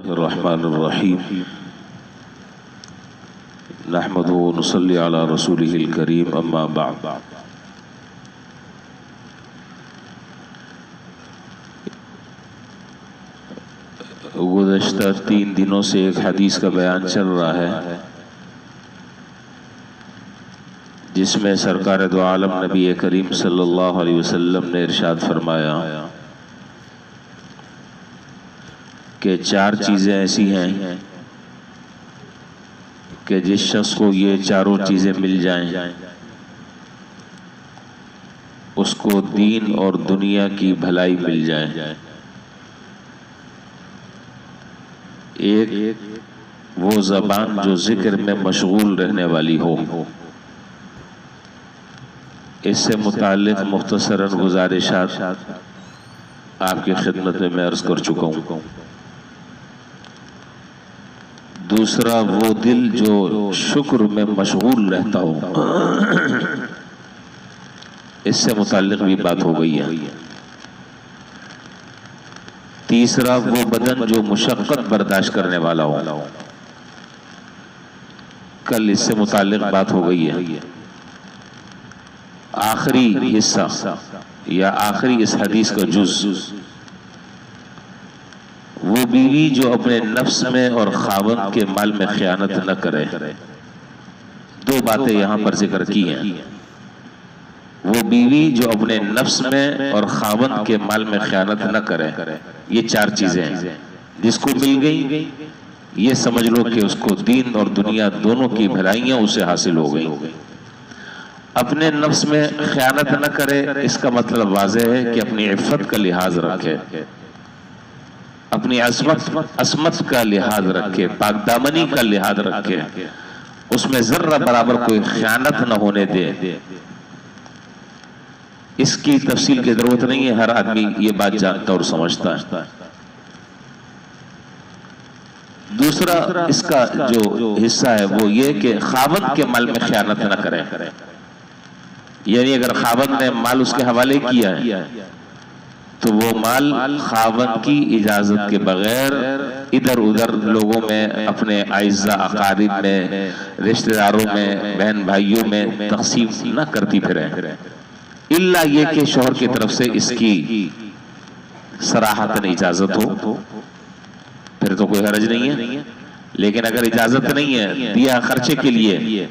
रहमानिर्रहीम नहमदुहु व नुसल्ली अला रसूलिहिल करीम अम्मा बअद। गुज़श्ता 3 दिनों से एक हदीस का बयान चल रहा है जिसमें सरकार दो आलम नबी करीम सल्लल्लाहु अलैहि वसल्लम ने इरशाद फरमाया कि 4 चीज़ें ऐसी हैं कि जिस शख्स को ये चारों चीज़ें मिल जाएं उसको दीन और दुनिया की भलाई मिल जाए। एक वो ज़बान जो जिक्र में मशगूल रहने वाली हो। इससे मुताल्लिक़ मुख्तसरन गुज़ारिशात आपकी खिदमत में मैं अर्ज़ कर चुका हूँ। दूसरा वो दिल जो शुक्र में मशगूल रहता हो, इससे मुताल्लिक़ भी बात हो गई है। तीसरा वो बदन जो मुशक्क़त बर्दाश्त करने वाला हो, कल इससे मुताल्लिक़ बात हो गई है। आखिरी हिस्सा या आखिरी इस हदीस का जुज़, वो बीवी जो अपने नफ्स में और खावंद के माल में ख़यानत न करे। 2 बातें यहाँ पर जिक्र की हैं। वो बीवी जो अपने नफ्स में और खावंद के माल में ख़यानत न करे, ये 4 चीज़ें हैं। जिसको मिल गई ये समझ लो कि उसको दीन और दुनिया दोनों की भलाइयाँ उसे हासिल हो गई। अपने नफ्स में ख़यानत न करे, इसका मतलब वाज़ेह है कि अपनी इफ़्फ़त का लिहाज रखे, अपनी असमत का लिहाज रखे, पाकदामनी का लिहाज रखे, उसमें ज़र्रा बराबर कोई ख़यानत न होने दे। इसकी तफसील की ज़रूरत नहीं है, हर आदमी ये बात जानता और समझता है। दूसरा इसका जो हिस्सा है वो ये कि खावंद के माल में ख़यानत न करे। यानी अगर खावंद ने माल उसके हवाले किया है तो वो माल खावंद की इजाजत के बगैर इधर उधर लोगों में, अपने आइज़ा अकारिब में, रिश्तेदारों में, बहन भाइयों में तकसीम न करती फिरे, इल्ला ये कि शौहर की तरफ से इसकी सराहतन इजाजत हो, फिर तो कोई हर्ज नहीं है। लेकिन अगर इजाजत नहीं है, दिया खर्चे के लिए,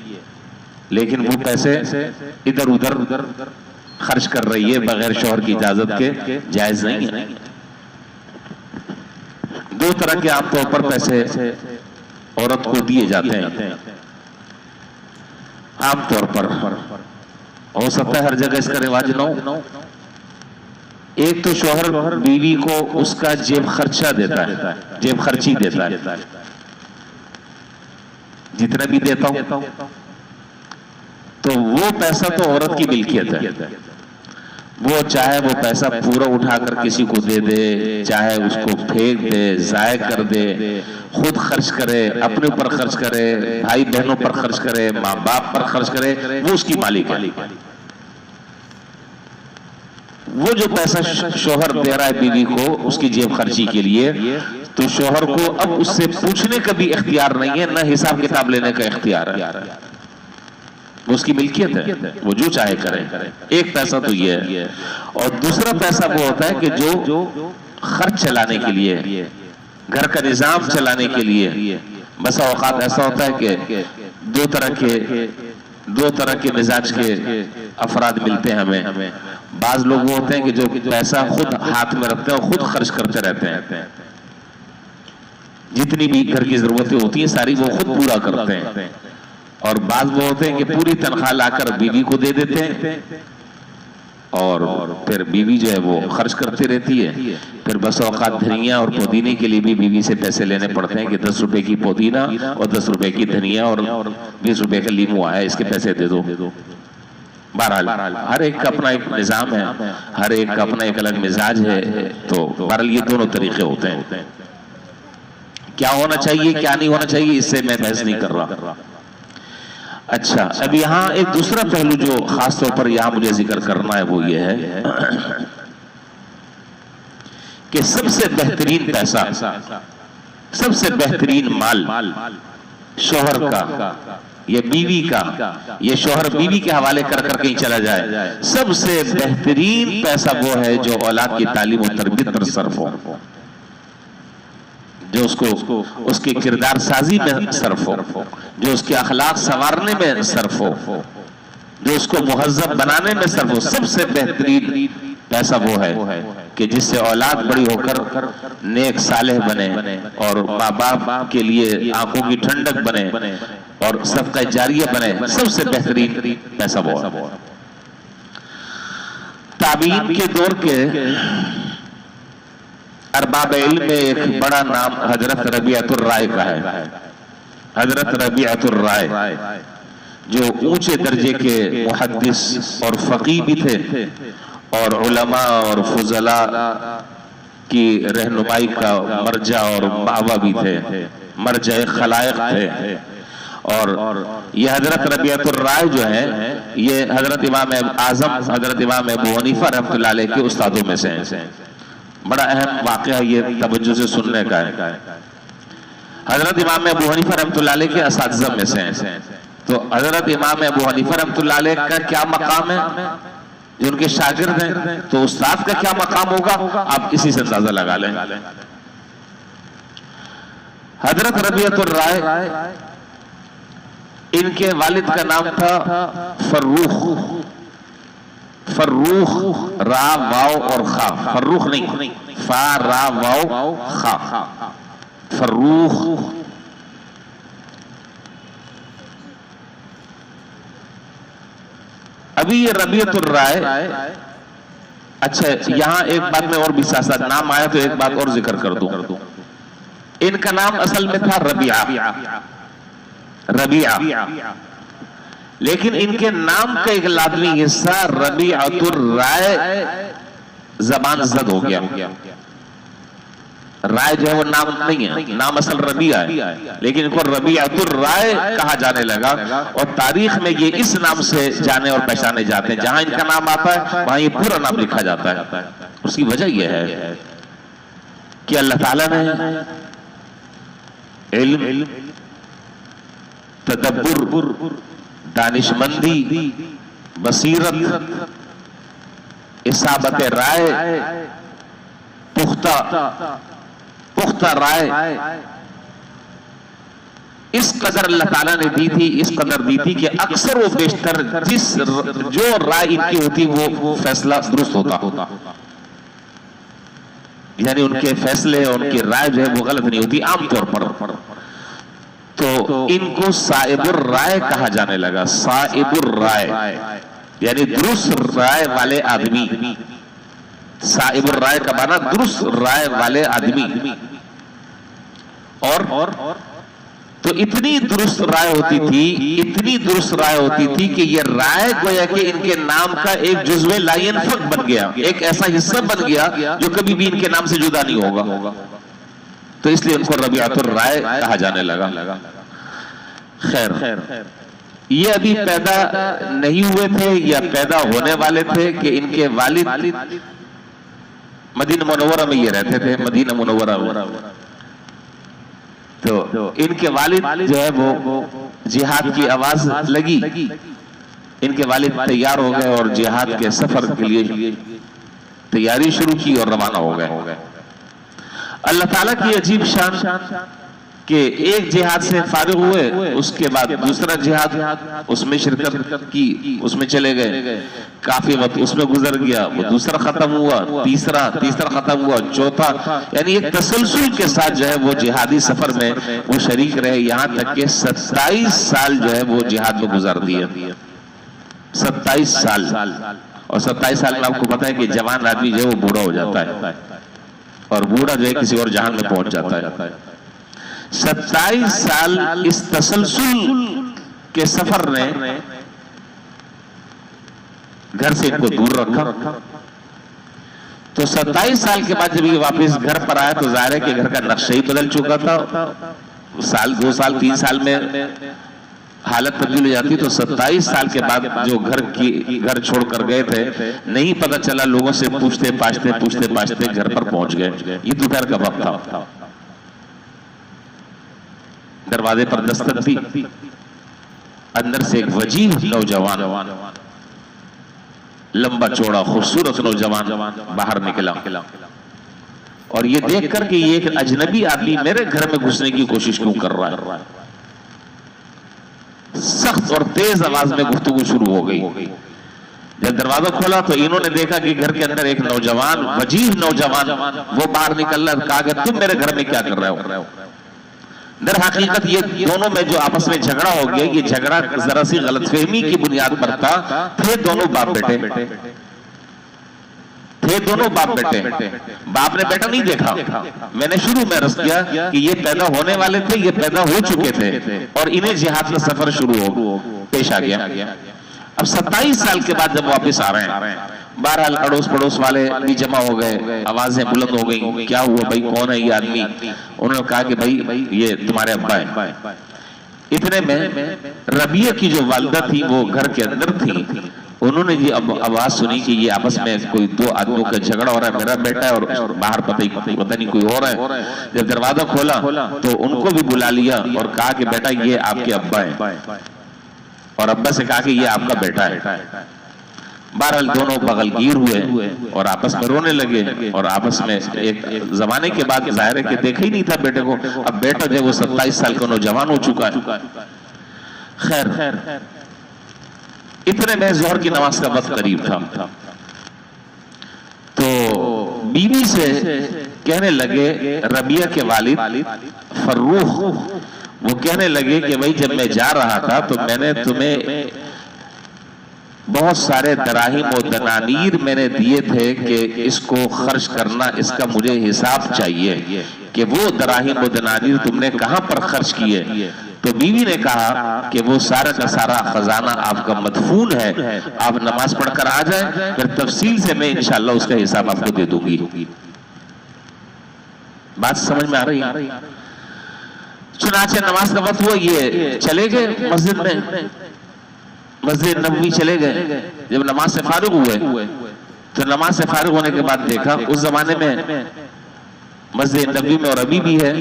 लेकिन वो पैसे इधर उधर खर्च कर रही है बगैर शौहर की इजाजत के, जायज नहीं है। 2 तरह के आमतौर पर पैसे औरत को दिए जाते हैं। आमतौर पर हो सकता है हर जगह इसका रिवाज न हो। एक तो शौहर बीवी को उसका जेब खर्चा देता है, जेब खर्ची देता है, जितना भी देता हूं, तो वो पैसा तो औरत की मिल्कियत है। वो चाहे वो पैसा पूरा उठाकर किसी को दे दे, चाहे उसको फेंक दे, जाय कर दे, खुद खर्च करे, अपने ऊपर खर्च करे, भाई बहनों पर खर्च करे, माँ बाप पर खर्च करे, वो उसकी मालिक है। वो जो पैसा शौहर दे रहा है बीवी को उसकी जेब खर्ची के लिए, तो शौहर को अब उससे पूछने का भी इख्तियार नहीं है, न हिसाब किताब लेने का इख्तियार है। वो उसकी मिल्कियत है, वो जो चाहे करे। एक पैसा तो ये है। और दूसरा पैसा वो होता है कि जो खर्च चलाने के लिए, घर का निजाम चलाने के लिए, बसा औकात ऐसा होता है कि दो तरह के मिजाज के अफराद मिलते हैं हमें। बाज लोग वो होते हैं कि जो पैसा खुद हाथ में रखते हैं और खुद खर्च करते रहते हैं, जितनी भी घर की जरूरतें होती हैं सारी वो खुद पूरा करते हैं। और बाज वो होते हैं कि पूरी तनख्वाह लाकर बीवी को दे देते हैं और फिर बीवी जो है वो खर्च करती रहती है। फिर बस औकात धनिया और पुदीने के लिए भी बीवी से पैसे लेने पड़ते हैं कि 10 रुपए की पुदीना और 10 रुपए की धनिया और 20 रुपए का लीमू आया, इसके पैसे दे दो। बहरहाल हर एक का अपना एक निज़ाम है, हर एक का अपना एक अलग मिजाज है। तो बहरहाल ये दोनों तरीके होते हैं। क्या होना चाहिए क्या नहीं होना चाहिए इससे मैं बहस नहीं कर रहा। अच्छा, अब यहाँ एक दूसरा पहलू जो खास तौर पर यहाँ मुझे जिक्र करना है वो ये है कि सबसे बेहतरीन पैसा सबसे बेहतरीन माल शोहर का, ये बीवी का, ये शोहर बीवी के हवाले कर कर कहीं चला जाए, सबसे बेहतरीन पैसा वो है जो औलाद की तालीम और तरबियत पर सर्फ हो, जो उसको उसकी किरदार साजी में सर्फ हो, जो उसके अखलाक संवारने में सर्फ हो, जो उसको मुहज्जब बनाने में सर्फ हो। सबसे बेहतरीन पैसा वो है कि जिससे औलाद बड़ी होकर नेक सालेह बने और माँ बाप के लिए आंखों की ठंडक बने और सदका जारिया बने। सबसे बेहतरीन पैसा वो है। ताबीन के दौर के अरबाब इल्म में एक बड़ा नाम हजरत रबियतुर राय का है। हजरत रबियतुर राय जो ऊंचे दर्जे के मुहद्दिस और फकीह भी थे और उलमा और फुजला की रहनुमाई का मर्जा और बाबा भी थे, मर्जा खलायक थे। और ये हजरत रबियतुर राय जो है ये हजरत इमाम आजम हजरत इमाम अबू हनीफा रहमतुल्लाह अलैह के उस्तादों में से हैं। बड़ा अहम वाकया ये तवज्जो से सुनने का है। हजरत इमाम अबू हनीफा रहमतुल्लाह अलैह के असातिज़ा में से हैं। तो हजरत इमाम अबू हनीफा रहमतुल्लाह अलैह का क्या मकाम है, जो उनके शागिर्द हैं, तो उस्ताद का क्या मकाम होगा आप इसी से अंदाजा लगा लें। हजरत रबियतुर राय, इनके वालिद का नाम था फर्रुख। फर्रुख, रा वाव और खा, फर्रुख नहीं, फा रा वाव खा, फर्रुख। अभी ये रबियतुर राय, अच्छा यहां एक बात में और भी साथ नाम आया तो एक बात और जिक्र कर दूं। इनका नाम असल में था रबिया, रबिया, लेकिन इनके नाम का एक लाजमी हिस्सा रबियतुर राय जबान जद हो गया। राय जो है वो नाम नहीं है, नाम असल रबिया है, लेकिन इनको रबियतुर राय कहा जाने लगा और तारीख में ये इस नाम से जाने और पहचाने जाते हैं। जहां इनका नाम आता है वहां ये पूरा नाम लिखा जाता है। उसकी वजह यह है कि अल्लाह ताला ने इल्म, तदब्बुर, दानिशमंदी, बसीरत, इसाबत राय, पुख्ता राय इस कदर अल्लाह ताला ने दी थी, इस कदर दी थी कि अक्सर वो बेशतर जो राय इनकी होती वो फैसला दुरुस्त होता, यानी उनके फैसले उनकी राय जो है वो गलत नहीं होती आमतौर पर। तो इनको साइबुर राय कहा जाने लगा। साइबुर राय यानी दुरुस्त राय वाले आदमी। साइबुर राय का माना दुरुस्त राय वाले आदमी। और तो इतनी दुरुस्त राय होती थी, इतनी दुरुस्त राय होती थी कि ये राय गोया कि इनके नाम का एक जुज़्वे लायनफक बन गया, एक ऐसा हिस्सा बन गया जो कभी भी इनके नाम से जुदा नहीं होगा। तो इसलिए उनको रबियतुर राय कहा जाने लगा। खैर, ये अभी पैदा नहीं हुए थे या पैदा होने वाले थे कि इनके वालिद मदीना मुनव्वरा में ये रहते थे, मदीना मुनव्वरा में। तो इनके वालिद जो है वो जिहाद की आवाज लगी, इनके वालिद तैयार हो गए और जिहाद के सफर के लिए तैयारी शुरू की और रवाना हो गए। अल्लाह ताला की अजीब शान कि एक जिहाद से फारिग हुए, उसके बाद दूसरा जिहाद उसमें शिरकत की, उसमें चले गए, काफी वक्त उसमें गुजर गया, वो दूसरा खत्म हुआ, तीसरा खत्म हुआ, चौथा, यानी एक तसलसल के साथ जो है वो जिहादी सफर में वो शरीक रहे, यहां तक कि 27 साल जो है वो जिहाद में गुजार दिए। 27 साल। और 27 साल में आपको पता है कि जवान आदमी जो है वो बूढ़ा हो जाता है और बूढ़ा जो है किसी और जहान में पहुंच जाता है। 27 साल इस तसलसल के सफर ने घर से इनको दूर रखा। तो 27 साल के बाद जब ये वापस घर पर आया तो जाहिर है कि घर का नक्शा ही बदल चुका था। साल 2 साल 3 साल में हालत तब्दील हो जाती। तो 27 साल के बाद जो घर छोड़कर गए थे, नहीं पता चला, लोगों से पूछते पाछते घर पर पहुंच गए। ये दोपहर का वक्त था। दरवाजे पर दस्तक दी। अंदर से एक वजीह नौजवान, लंबा चौड़ा खूबसूरत नौजवान बाहर निकला और ये देख कर कि ये एक अजनबी आदमी मेरे घर में घुसने की कोशिश क्यों कर रहा है, सख्त और तेज आवाज में गुफ्तगू शुरू हो गई। जब दरवाजा खोला तो इन्होंने देखा कि घर के अंदर एक नौजवान, वजीह नौजवान, वो बाहर निकल रहा, कहा कि तुम मेरे घर में क्या कर रहे हो। दर हकीकत ये दोनों में जो आपस में झगड़ा हो गया, ये झगड़ा जरा सी गलतफहमी की बुनियाद पर था। थे दोनों बाप बेटे, थे दोनों बाप बेटे। बाप ने बेटा नहीं देखा। मैंने शुरू में अर्ज किया कि ये पैदा होने वाले थे, ये पैदा हो चुके थे और इन्हें जिहाद का सफर शुरू हो पेश आ गया। अब 27 साल के बाद जब वापस आ रहे हैं, बहरहाल अड़ोस पड़ोस वाले भी जमा हो गए, आवाजें बुलंद हो गई, क्या हुआ भाई, कौन है ये आदमी। उन्होंने कहा कि भाई ये तुम्हारे अब्बा है। इतने में रबिया की जो वालिदा थी वो घर के अंदर थी। उन्होंने ये आवाज सुनी कि ये आपस में कोई दो आदमियों का झगड़ा हो रहा है, मेरा बेटा है और बाहर पता नहीं कोई हो रहा है। जब दरवाजा खोला तो उनको भी बुला लिया और कहा कि बेटा ये आपके अब्बा है, और अब्बा से कहा कि ये आपका बेटा है। बहरहाल दोनों बगलगीर हुए और आपस में रोने लगे और आपस में एक जमाने के बाद जाहिर है कि देखा ही नहीं था बेटे को। अब बेटा जो वो 27 साल का नौजवान हो चुका है। खैर इतने में जोहर की नमाज का वक्त करीब था तो बीवी से कहने लगे, रबिया के वालिद फर्रूख, वो कहने लगे कि भाई जब मैं जा रहा था तो मैंने तुम्हें बहुत सारे दराहिम और दनानीर मैंने दिए थे कि इसको खर्च करना, इसका मुझे हिसाब चाहिए कि वो दराहिम और दनानीर तुमने कहां पर खर्च किए। तो बीवी ने कहा कि वो सारा का सारा खजाना आपका मदफून है, आप नमाज पढ़कर आ जाए, फिर तफसील से मैं इंशाअल्लाह उसका हिसाब आपको दे दूंगी। बात समझ में आ रही है? चुनाचे नमाज का वक्त हुआ, ये चले गए मस्जिद में, मस्जिद नबवी चले गए। जब नमाज से फारिग हुए तो नमाज से फारिग होने के बाद देखा उस जमाने में मस्जिद नबवी में और अभी भी है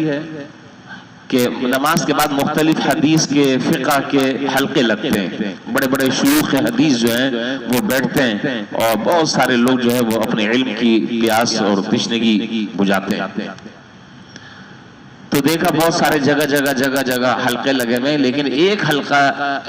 कि नमाज के बाद मुख्तलिफ हदीस के फिक़ह के हल्के लगते हैं। बड़े बड़े शयूख हदीस जो हैं वो बैठते हैं और बहुत सारे लोग जो है वो अपने इल्म की प्यास और तशनगी बुझाते हैं। तो देखा बहुत सारे जगह हल्के लगे हुए, लेकिन एक हल्का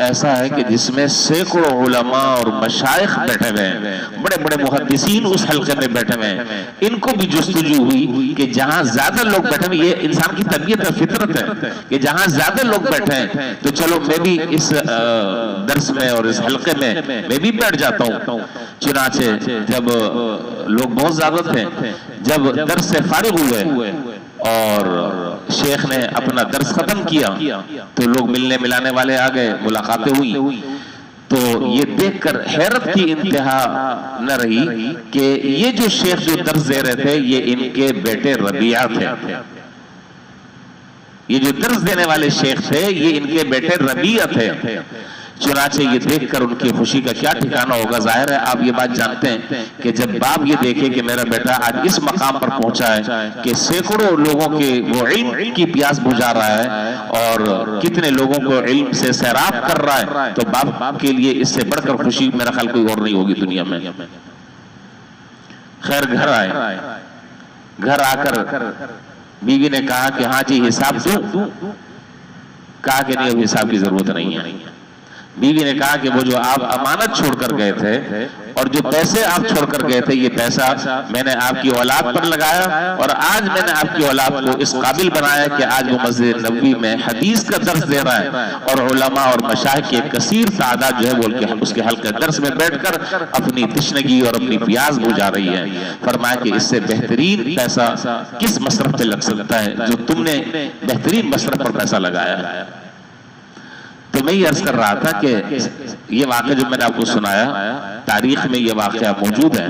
ऐसा है कि जिसमें सैकड़ों उलमा और मशाइख बैठे हुए हैं, बड़े बड़े मुहद्दिसीन उस हल्के में बैठे हुए हैं। इनको भी जुस्तजू हुई कि जहां ज्यादा लोग बैठे हुए, ये इंसान की तबीयत और फितरत है कि जहां ज्यादा लोग बैठे हैं तो चलो मैं भी इस दर्स में और इस हल्के में मैं भी बैठ जाता हूँ। चुनाचे जब लोग बहुत ज्यादा थे, जब दर्स से फारिग हुए और शेख ने अपना दर्स खत्म किया तो लोग मिलने मिलाने वाले आ गए, मुलाकातें हुई। तो ये देखकर हैरत की इंतहा न रही कि ये जो शेख जो दर्स दे रहे थे ये इनके बेटे रबिया थे। ये जो दर्स देने वाले शेख थे ये इनके बेटे रबिया थे। चुनाचे ये देखकर उनकी खुशी का क्या ठिकाना होगा। जाहिर है आप ये बात जानते हैं कि जब बाप ये देखे कि मेरा बेटा आज इस मकाम पर पहुंचा है कि सैकड़ों लोगों के वो इल्म की प्यास बुझा रहा है और कितने लोगों को इल्म से सैराब कर रहा है, तो बाप के लिए इससे बढ़कर खुशी मेरा ख्याल कोई और नहीं होगी दुनिया में। खैर घर आए, घर आकर बीवी ने कहा कि हाँ जी हिसाब दूं। कहा कि नहीं अब हिसाब की जरूरत नहीं है। बीवी ने कहा कि वो जो आप अमानत छोड़कर गए थे और जो पैसे आप छोड़कर गए थे, ये पैसा मैंने आपकी औलाद पर लगाया और आज मैंने आपकी औलाद को इस काबिल बनाया कि आज वो मस्जिद नबवी में हदीस का दर्स दे रहा है और उलमा और मशाइख की एक कसीर तादाद जो है बोल के उसके हल्के दर्स में बैठकर अपनी तशनगी और अपनी प्यास बुझा रही है। फरमाया कि इससे बेहतरीन पैसा किस मसरफ पे लग सकता है जो तुमने बेहतरीन मसरफ पर पैसा लगाया है। तो मैं ये अर्ज कर रहा था कि ये वाक़या जो मैंने आपको सुनाया तारीख में ये वाक़या मौजूद है।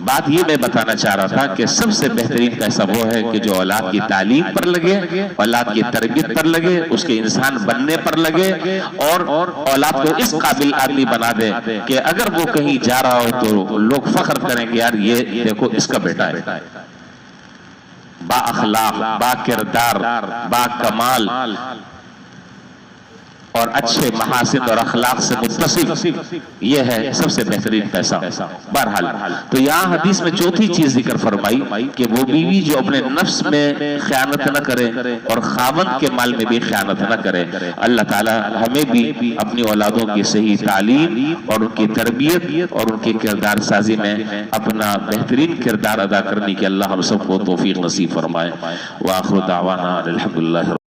बात ये मैं बताना चाह रहा था कि सबसे बेहतरीन पैसा वो है कि जो औलाद की तालीम पर लगे, औलाद की तरबियत पर लगे, उसके इंसान बनने पर लगे और औलाद को इस काबिल आदमी बना दे कि अगर वो कहीं जा रहा हो तो लोग फख्र करें कि यार ये देखो इसका बेटा है। बा अखलाक, बा किरदार, बा कमाल और अच्छे महासिन और अखलाक से मुत्तसिफ, यह है सबसे बेहतरीन पैसा। बहरहाल तो यहाँ हदीस में चौथी चीज जिक्र फरमाई कि वो बीवी जो अपने नफ्स में ख़यानत न करे और खावंद के माल में भी ख़यानत न करे। अल्लाह ताला हमें भी अपनी औलादों की सही तालीम और उनकी तरबियत और उनके किरदार साजी में अपना बेहतरीन किरदार अदा करने की अल्लाह हम सबको तौफीक नसीब फरमाए। व आखिर दावाना अल्हम्दुलिल्लाह।